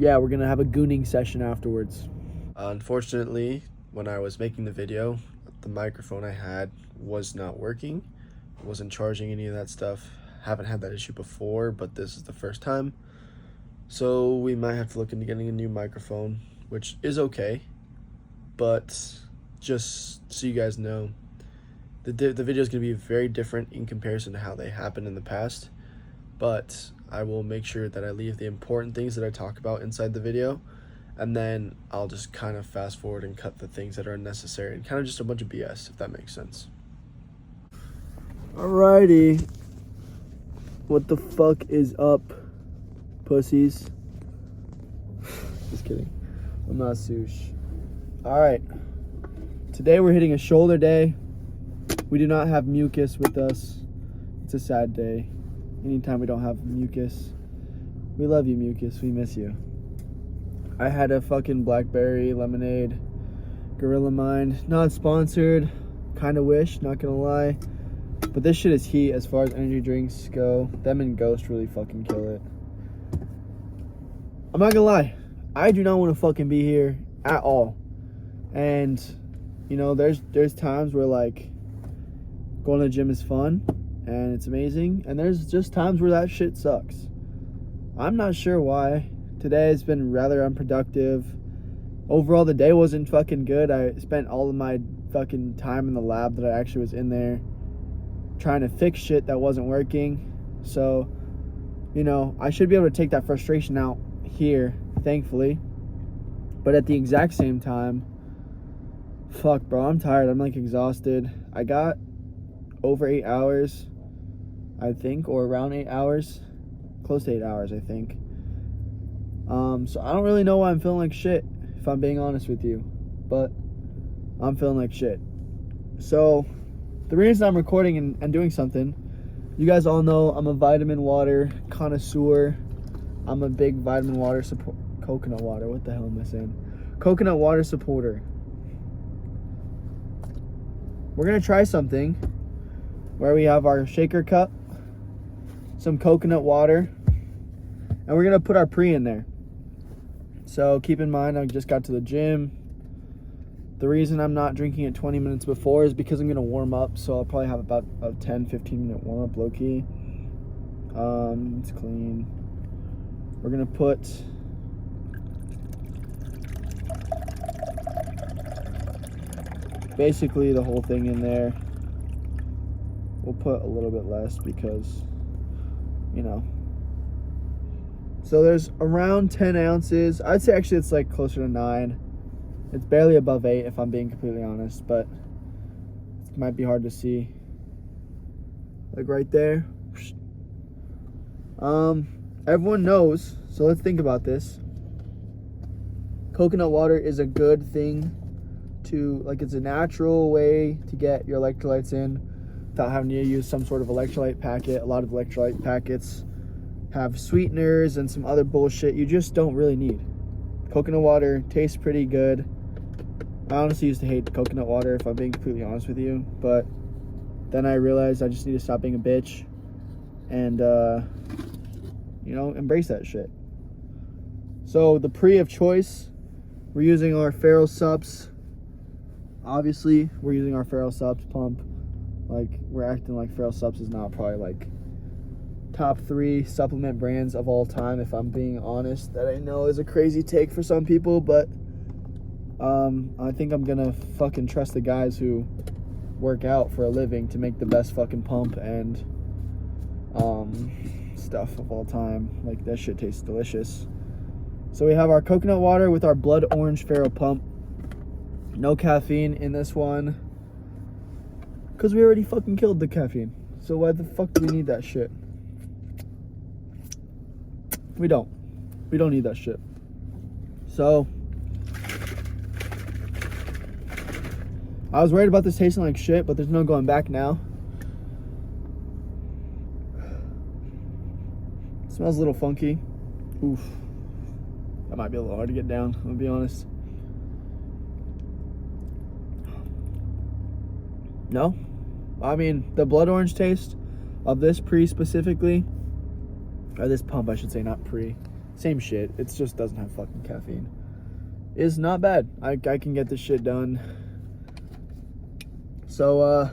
yeah, we're gonna have a gooning session afterwards. Unfortunately, when I was making the video, the microphone I had was not working. It wasn't charging any of that stuff. Haven't had that issue before, but this is the first time. So we might have to look into getting a new microphone, which is okay. But just so you guys know, the video is going to be very different in comparison to how they happened in the past. But I will make sure that I leave the important things that I talk about inside the video, and then I'll just kind of fast forward and cut the things that are unnecessary and kind of just a bunch of BS, if that makes sense. Alrighty. What the fuck is up, pussies? Just kidding. I'm not Sush. Alright. Today we're hitting a shoulder day. We do not have Mucus with us. It's a sad day. Anytime we don't have Mucus. We love you, Mucus. We miss you. I had a fucking blackberry lemonade, Gorilla Mind. Not sponsored. Kinda wish, not gonna lie. But this shit is heat as far as energy drinks go. Them and Ghost really fucking kill it. I'm not gonna lie. I do not want to fucking be here at all. And, you know, there's times where, like, going to the gym is fun and it's amazing. And there's just times where that shit sucks. I'm not sure why. Today has been rather unproductive. Overall, the day wasn't fucking good. I spent all of my fucking time in the lab that I actually was in there trying to fix shit that wasn't working. So, you know, I should be able to take that frustration out here, thankfully. But at the exact same time, fuck, bro, I'm tired. I'm, like, exhausted. I got over 8 hours, I think, or around 8 hours. Close to 8 hours, I think. So I don't really know why I'm feeling like shit, if I'm being honest with you. But I'm feeling like shit. So the reason I'm recording and doing something, you guys all know I'm a vitamin water connoisseur. I'm a big vitamin water coconut water. What the hell am I saying? Coconut water supporter. We're going to try something where we have our shaker cup, some coconut water, and we're going to put our pre in there. So keep in mind, I just got to the gym. The reason I'm not drinking it 20 minutes before is because I'm going to warm up. So I'll probably have about a 10-15 minute warm up, low key. It's clean. We're going to put basically the whole thing in there. We'll put a little bit less because, you know. So there's around 10 ounces. I'd say actually it's like closer to 9. It's barely above 8 if I'm being completely honest, but it might be hard to see. Like right there. Everyone knows, so let's think about this. Coconut water is a good thing to, like, it's a natural way to get your electrolytes in without having to use some sort of electrolyte packet. A lot of electrolyte packets have sweeteners and some other bullshit you just don't really need. Coconut water tastes pretty good. I honestly used to hate coconut water, if I'm being completely honest with you, but then I realized I just need to stop being a bitch and, you know, embrace that shit. So the pre of choice, we're using our Feral Sups. Obviously, we're using our Feral Sups pump. Like, we're acting like Feral Sups is not probably, like, top 3 supplement brands of all time, if I'm being honest. That I know is a crazy take for some people, but I think I'm gonna fucking trust the guys who work out for a living to make the best fucking pump and stuff of all time. Like, that shit tastes delicious. So we have our coconut water with our blood orange Feral pump. No caffeine in this one, because we already fucking killed the caffeine. So why the fuck do we need that shit? We don't need that shit. So I was worried about this tasting like shit, but there's no going back now. It smells a little funky. Oof. That might be a little hard to get down, I'm gonna be honest. No? I mean, the blood orange taste of this pre specifically, or this pump I should say, not pre, Same shit. It just doesn't have fucking caffeine. It's not bad. I can get this shit done. So,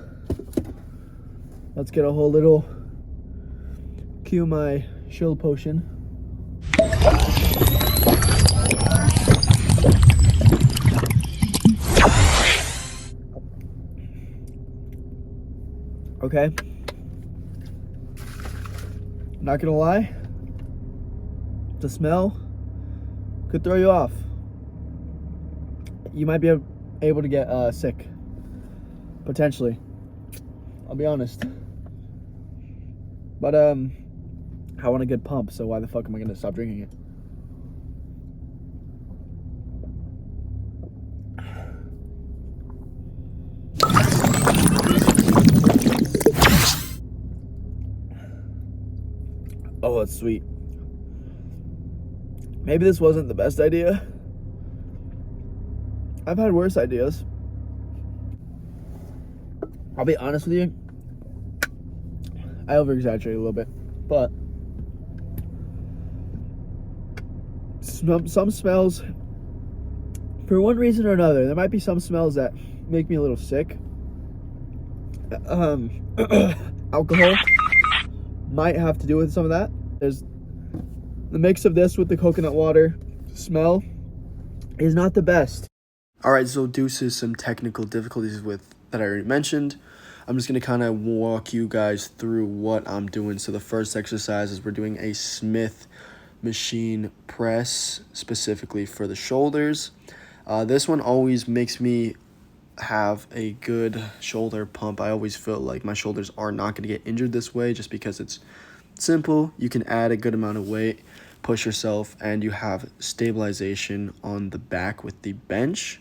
let's get a whole little cue my shield potion. Okay. Not gonna lie, the smell could throw you off. You might be able to get sick. Potentially. I'll be honest. But I want a good pump, so why the fuck am I gonna stop drinking it? Oh, it's sweet. Maybe this wasn't the best idea. I've had worse ideas. I'll be honest with you. I over-exaggerate a little bit. But some smells, for one reason or another, there might be some smells that make me a little sick. Alcohol might have to do with some of that. There's the mix of this with the coconut water smell is not the best. All right, so due to some technical difficulties with that I already mentioned, I'm just going to kind of walk you guys through what I'm doing. So the first exercise is we're doing a Smith machine press specifically for the shoulders. This one always makes me have a good shoulder pump. I always feel like my shoulders are not going to get injured this way just because it's simple. You can add a good amount of weight, push yourself, and you have stabilization on the back with the bench.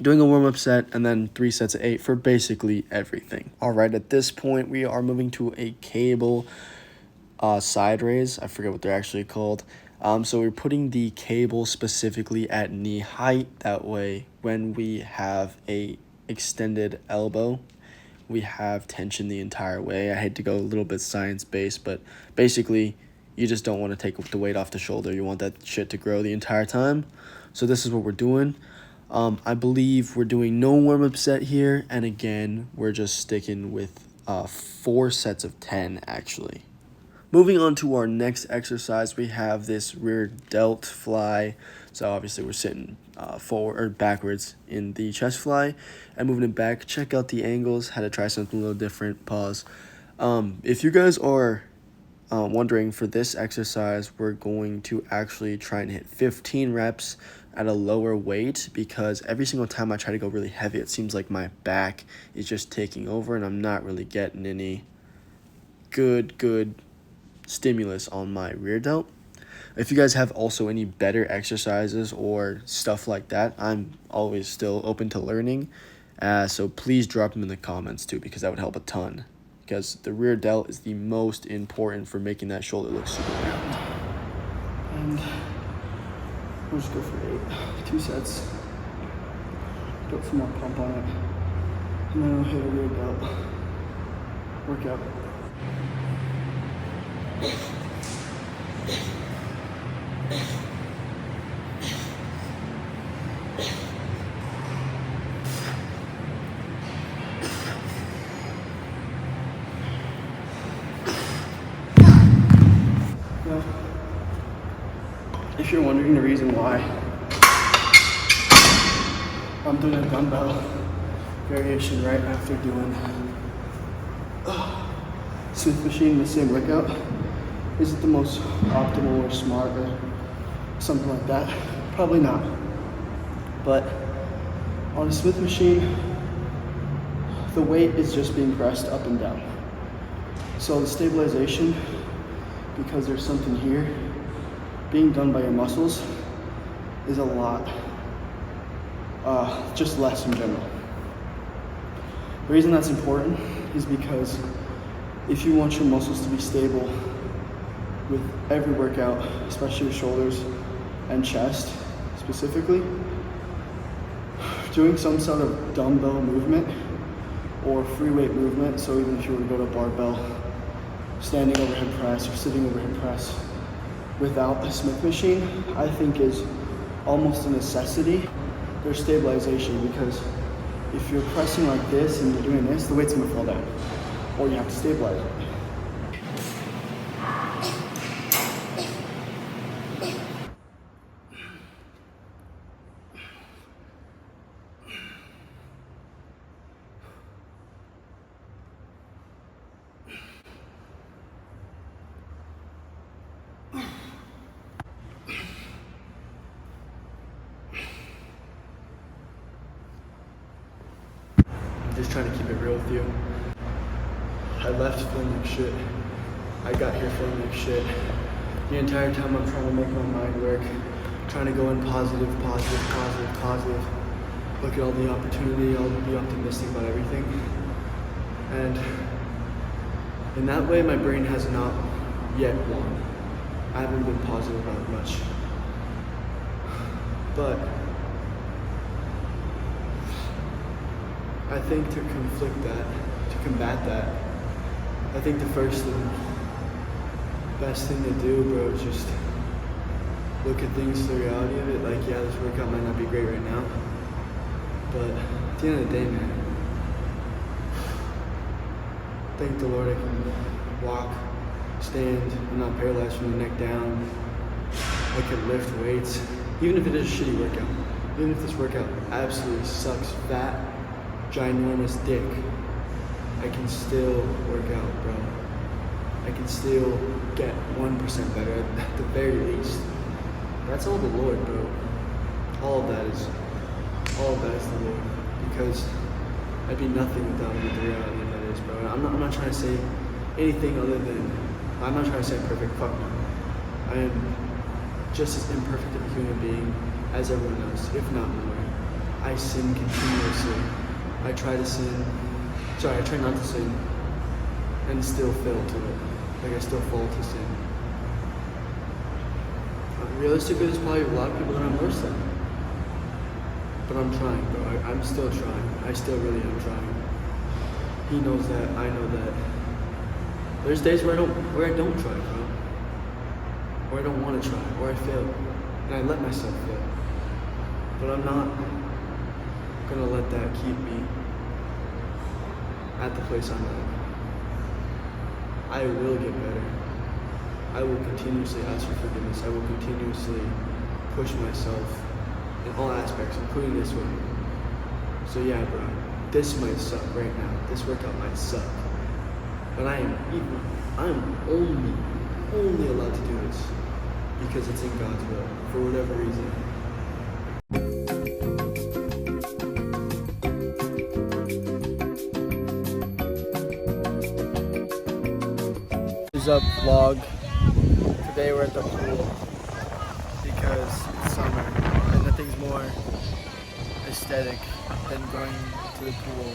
Doing a warm-up set and then 3 sets of 8 for basically everything. All right, at this point, we are moving to a cable side raise. I forget what they're actually called. So we're putting the cable specifically at knee height. That way, when we have a extended elbow, we have tension the entire way. I hate to go a little bit science-based, but basically, you just don't want to take the weight off the shoulder. You want that shit to grow the entire time. So this is what we're doing. I believe we're doing no warm-up set here, and again, we're just sticking with 4 sets of 10, actually. Moving on to our next exercise, we have this rear delt fly. So obviously we're sitting forward or backwards in the chest fly and moving it back. Check out the angles, had to try something a little different, pause. If you guys are wondering, for this exercise, we're going to actually try and hit 15 reps at a lower weight, because every single time I try to go really heavy, it seems like my back is just taking over and I'm not really getting any good stimulus on my rear delt. If you guys have also any better exercises or stuff like that, I'm always still open to learning. So please drop them in the comments too, because that would help a ton. Because the rear delt is the most important for making that shoulder look super round. And we'll just go for 8. 2 sets. Put some more pump on it. And then I'll hit a rear delt workout. Now, if you're wondering the reason why I'm doing a dumbbell variation right after doing Smith machine in the same workout, is it the most optimal or smart or something like that? Probably not. But on a Smith machine, the weight is just being pressed up and down. So the stabilization, because there's something here being done by your muscles, is a lot, just less in general. The reason that's important is because if you want your muscles to be stable with every workout, especially your shoulders and chest specifically, doing some sort of dumbbell movement or free weight movement, so even if you were to go to barbell, standing overhead press or sitting overhead press, without a Smith machine, I think is almost a necessity. There's stabilization, because if you're pressing like this and you're doing this, the weight's gonna fall down, or you have to stabilize it. I'm just trying to keep it real with you. I left feeling like shit. I got here feeling like shit. The entire time I'm trying to make my mind work, trying to go in positive, positive, positive, positive. Look at all the opportunity, I'll be optimistic about everything. And in that way, my brain has not yet won. I haven't been positive about it much. But I think to combat that, I think the first and best thing to do, bro, is just look at things, the reality of it. Like, yeah, this workout might not be great right now, but at the end of the day, man, thank the Lord I can walk, stand, I'm not paralyzed from the neck down. I can lift weights, even if it is a shitty workout. Even if this workout absolutely sucks fat, ginormous dick, I can still work out, bro. I can still get 1% better at the very least. That's all the Lord, bro. All of that is the Lord. Because I'd be nothing without him, the reality of that is, bro. I'm not trying to say anything other than, I'm not trying to say I'm perfect, fuck no. I am just as imperfect of a human being as everyone else, if not more. I sin continuously. I try not to sin, and still fail to it. Like, I still fall to sin. Realistically, there's probably a lot of people that I'm worse than. But I'm trying, bro. I'm still trying. I still really am trying. He knows that, I know that. There's days where I don't try, bro. Or I don't want to try, or I fail. And I let myself fail. But I'm not gonna let that keep me at the place I'm at. I will get better. I will continuously ask for forgiveness. I will continuously push myself in all aspects, including this one. So yeah, bro, this might suck right now. This workout might suck. But I'm only allowed to do this because it's in God's will, for whatever reason. Up vlog. Today we're at the pool because it's summer and nothing's more aesthetic than going to the pool.